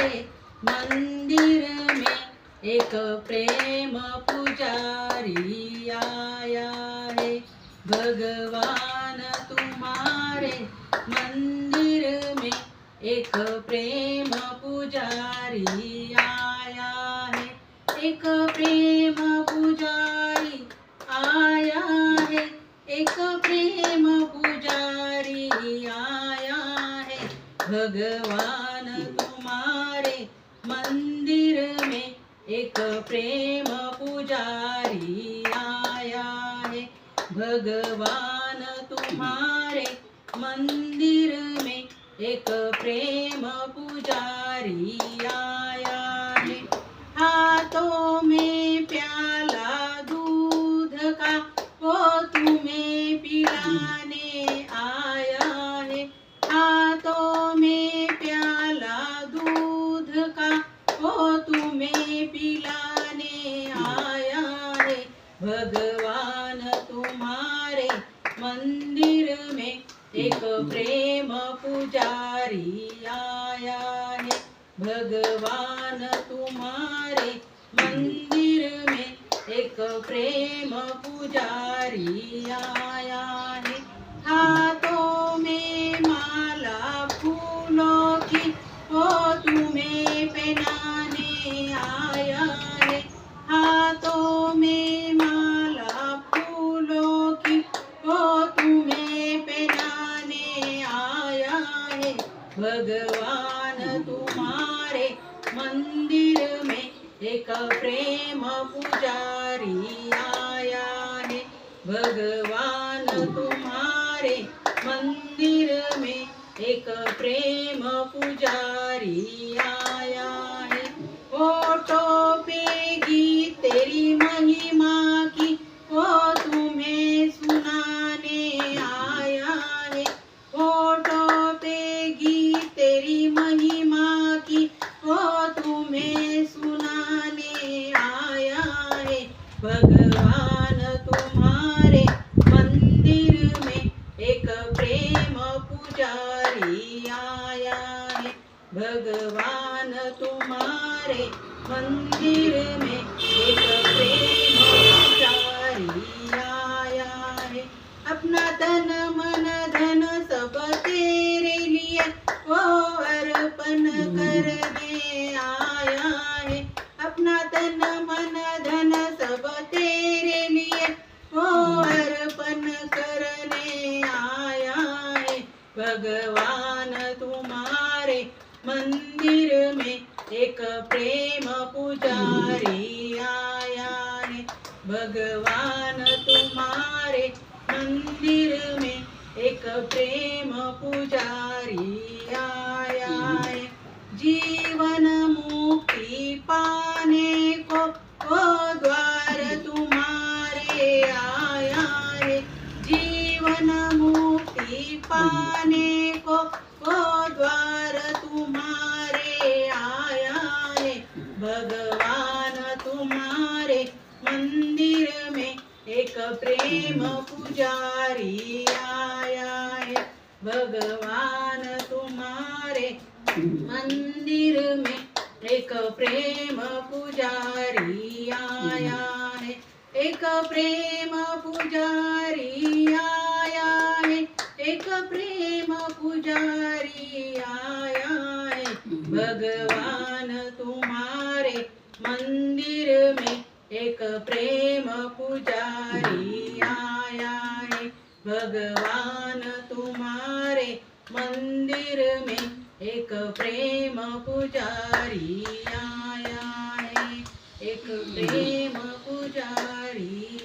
तुम्हारे मंदिर में एक प्रेम पुजारी आया है। भगवान तुम्हारे मंदिर में एक प्रेम पुजारी आया है। एक प्रेम पुजारी आया है। एक प्रेम पुजारी आया है। भगवान तुम्हारे मंदिर में एक प्रेम पुजारी आया है। भगवान तुम्हारे मंदिर में एक प्रेम पुजारी आया है। हाथों में प्याला दूध का वो तुम्हें पिलाने आया है। हाथों में प्याला दूध का वो तुम्हें पिलाने आया है। भगवान तुम्हारे मंदिर में एक प्रेम पुजारी आया है। भगवान तुम्हारे मंदिर में एक प्रेम पुजारी आया है। हाथों में माला फूलों की वो तुम्हें पहनाने आया है। हाथों में माला फूलों की वो तुम्हें पहनाने आया है। भगवान तुम्हारे मंदिर में एक प्रेम पुजारी आया है। भगवान तुम्हारे मंदिर में एक प्रेम पुजारी आया है। होठों पे गीत तेरी महिमा की वो तुम्हें सुनाने आया है। होठों पे गीत तेरी महिमा की वो तुम्हें सुनाने आया है। भगवान तुम्हारे मंदिर में एक प्रेम पुजारी आया है। भगवान तुम्हारे मंदिर में एक प्रेम पुजारी आया है। अपना तन मन धन सब तेरे लिए वो अर्पण करने आया है। अपना तन मन धन सब तेरे लिए वो अर्पण करने आया है। भगवान तुम्हारे मंदिर में एक प्रेम पुजारी आया है। भगवान तुम्हारे मंदिर में एक प्रेम पुजारी आया है। जीवन मुक्ति पाने को वो द्वार तुम्हारे आया है। जीवन मुक्ति पाने को वो द्वार तुम्हारे आया है। भगवान तुम्हारे मंदिर में एक प्रेम पुजारी आया है। भगवान तुम्हारे मंदिर में एक प्रेम पुजारी आया है। एक प्रेम पुजारी आया है। एक प्रेम पुजारी आया है। भगवान तुम्हारे मंदिर में एक प्रेम पुजारी आया है। भगवान तुम्हारे मंदिर में एक प्रेम पुजारी आया है। एक प्रेम पुजारी